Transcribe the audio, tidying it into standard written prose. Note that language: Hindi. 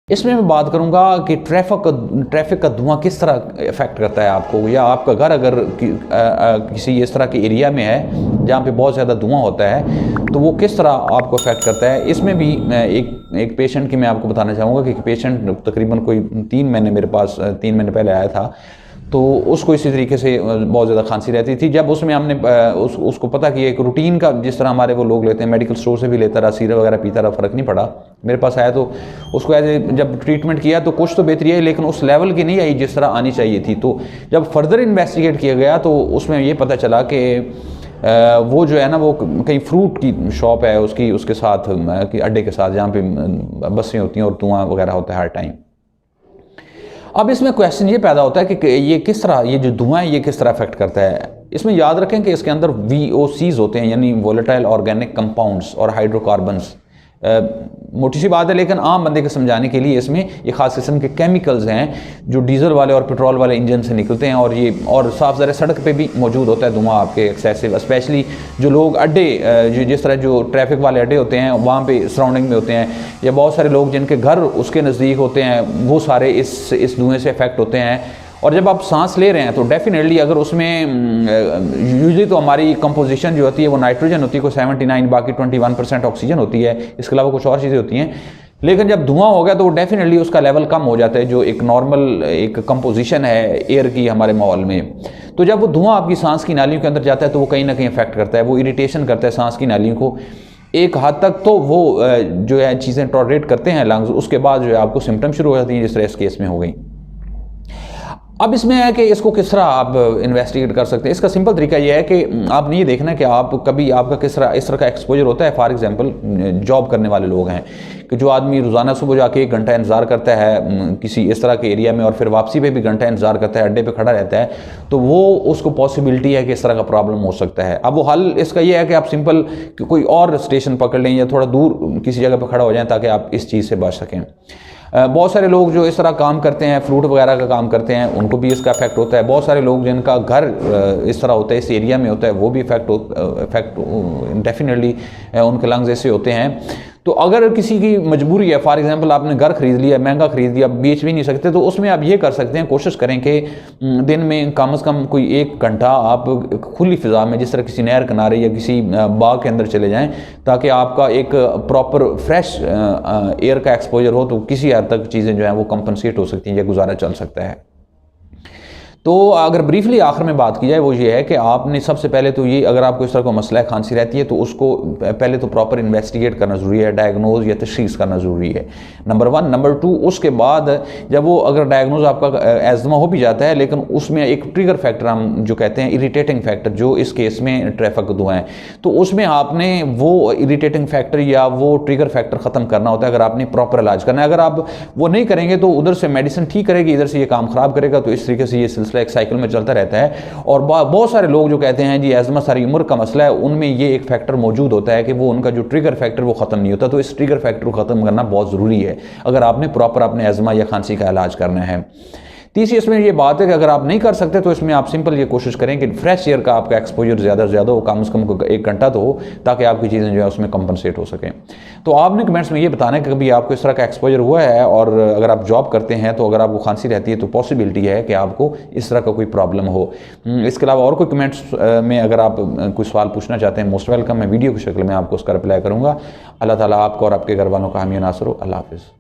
इसमें मैं बात करूंगा कि ट्रैफिक का धुआं किस तरह इफ़ेक्ट करता है आपको, या आपका घर अगर किसी इस तरह के एरिया में है जहाँ पे बहुत ज़्यादा धुआं होता है तो वो किस तरह आपको इफ़ेक्ट करता है। इसमें भी एक पेशेंट की मैं आपको बताना चाहूँगा कि पेशेंट तकरीबन कोई 3 महीने मेरे पास 3 महीने पहले आया था, तो उसको इसी तरीके से बहुत ज़्यादा खांसी रहती थी। जब उसमें हमने उसको पता किया एक रूटीन का, जिस तरह हमारे वो लोग लेते हैं, मेडिकल स्टोर से भी लेता रहा, सीरप वगैरह पीता रहा, फ़र्क नहीं पड़ा। मेरे पास आया तो उसको जब ट्रीटमेंट किया तो कुछ तो बेहतरी आई, लेकिन उस लेवल की नहीं आई जिस तरह आनी चाहिए थी। तो जब फर्दर इन्वेस्टिगेट किया गया तो उसमें ये पता चला कि वो जो है ना, वो कहीं फ्रूट की शॉप है उसके साथ कि अड्डे के साथ, जहाँ पे बसें होती हैं और धुआं वगैरह होता है हर टाइम। अब इसमें क्वेश्चन ये पैदा होता है कि ये किस तरह, ये जो धुआं है ये किस तरह अफेक्ट करता है। इसमें याद रखें कि इसके अंदर VOCs होते हैं, यानी वोलेटाइल ऑर्गेनिक कंपाउंड्स और हाइड्रोकार्बन्स। मोटी सी बात है, लेकिन आम बंदे को समझाने के लिए इसमें ये खास किस्म के केमिकल्स हैं जो डीजल वाले और पेट्रोल वाले इंजन से निकलते हैं, और साफ ज़रा सड़क पे भी मौजूद होता है धुआं आपके एक्सेसिव, स्पेशली जो लोग अड्डे जिस तरह जो ट्रैफिक वाले अड्डे होते हैं वहाँ पे सराउंडिंग में होते हैं, या बहुत सारे लोग जिनके घर उसके नज़दीक होते हैं, वो सारे इस धुएँ से इफेक्ट होते हैं। और जब आप सांस ले रहे हैं तो डेफिनेटली अगर उसमें यूजली तो हमारी कंपोजिशन जो होती है वो नाइट्रोजन होती है कोई 79, बाकी 21% ऑक्सीजन होती है, इसके अलावा कुछ और चीज़ें होती हैं। लेकिन जब धुआं हो गया तो डेफिनेटली उसका लेवल कम हो जाता है, जो एक नॉर्मल एक कंपोजिशन है एयर की हमारे माहौल में। तो जब वो धुआं आपकी सांस की नालियों के अंदर जाता है तो वो कहीं ना कहीं अफेक्ट करता है, वो इरिटेशन करता है सांस की नालियों को। एक हद तक तो वो जो है चीज़ें टॉलरेट करते हैं लंग्स, उसके बाद जो है आपको सिम्टम शुरू हो जाती हैं, जिस तरह इस केस में हो गई। अब इसमें है कि इसको किस तरह आप इन्वेस्टिगेट कर सकते हैं। इसका सिंपल तरीका यह है कि आपने ये देखना है कि आप कभी आपका किस तरह इस तरह का एक्सपोजर होता है। फॉर एग्जांपल जॉब करने वाले लोग हैं कि जो आदमी रोज़ाना सुबह जाके 1 घंटा इंतज़ार करता है किसी इस तरह के एरिया में, और फिर वापसी पे भी घंटा इंतज़ार करता है, अड्डे पे खड़ा रहता है, तो वो उसको पॉसिबिलिटी है कि इस तरह का प्रॉब्लम हो सकता है। अब वो हल इसका ये है कि आप सिंपल कोई और स्टेशन पकड़ लें या थोड़ा दूर किसी जगह पर खड़ा हो जाएँ ताकि आप इस चीज़ से बच सकें। बहुत सारे लोग जो इस तरह काम करते हैं, फ्रूट वगैरह का काम करते हैं, उनको भी इसका इफेक्ट होता है। बहुत सारे लोग जिनका घर इस तरह होता है, इस एरिया में होता है, वो भी इफेक्ट डेफिनेटली उनके लंग्स ऐसे होते हैं। तो अगर किसी की मजबूरी है, फॉर एग्जांपल आपने घर खरीद लिया, महंगा खरीद लिया, बेच भी नहीं सकते, तो उसमें आप ये कर सकते हैं, कोशिश करें कि दिन में कम से कम कोई 1 घंटा आप खुली फिजा में, जिस तरह किसी नहर किनारे या किसी बाग के अंदर चले जाएं, ताकि आपका एक प्रॉपर फ्रेश एयर का एक्सपोजर हो, तो किसी हद तक चीज़ें जो हैं वो कंपनसेट हो सकती हैं या गुजारा चल सकता है। तो अगर ब्रीफली आखिर में बात की जाए वो ये है कि आपने सबसे पहले तो ये, अगर आपको इस तरह का मसला है, खांसी रहती है, तो उसको पहले तो प्रॉपर इन्वेस्टिगेट करना ज़रूरी है, डायग्नोज या तशख़ीस करना ज़रूरी है, नंबर 1। नंबर 2, उसके बाद जब वो अगर डायग्नोज आपका एज़मा हो भी जाता है, लेकिन उसमें एक ट्रिगर फैक्टर हम जो कहते हैं, इरीटेटिंग फैक्टर, जो इस केस में ट्रैफिक धुआं है, तो उसमें आपने वो इरीटेटिंग फैक्टर या वो ट्रिगर फैक्टर ख़त्म करना होता है अगर आपने प्रॉपर इलाज करना है। अगर आप वो नहीं करेंगे तो उधर से मेडिसिन ठीक करेगी, इधर से ये काम ख़राब करेगा, तो इस तरीके से ये सिलसिला एक साइकिल में चलता रहता है। और बहुत सारे लोग जो कहते हैं जी एज़मा सारी उम्र का मसला है, उनमें ये एक फैक्टर मौजूद होता है कि वो उनका जो ट्रिगर फैक्टर वो ख़त्म नहीं होता। तो इस ट्रिगर फैक्टर को ख़त्म करना बहुत ज़रूरी है अगर आपने प्रॉपर अपने एज़मा या खांसी का इलाज करना है। तीसरी इसमें ये बात है कि अगर आप नहीं कर सकते तो इसमें आप सिंपल ये कोशिश करें कि फ्रेश एयर का आपका एक्सपोजर ज़्यादा से ज़्यादा हो, कम से कम 1 घंटा तो हो, ताकि आपकी चीज़ें जो है उसमें कंपनसेट हो सकें। तो आपने कमेंट्स में ये बताना है कि कभी आपको इस तरह का एक्सपोजर हुआ है, और अगर आप जॉब करते हैं तो अगर आपको खांसी रहती है तो पॉसिबिलिटी है कि आपको इस तरह का कोई प्रॉब्लम हो। इसके अलावा और कोई कमेंट्स में अगर आप कोई सवाल पूछना चाहते हैं, मोस्ट वेलकम, मैं वीडियो की शक्ल में आपको उसका रिप्लाई करूँगा। अल्लाह ताला आपको और आपके घर वालों का हामी नासर हो। अल्लाह हाफ़िज़।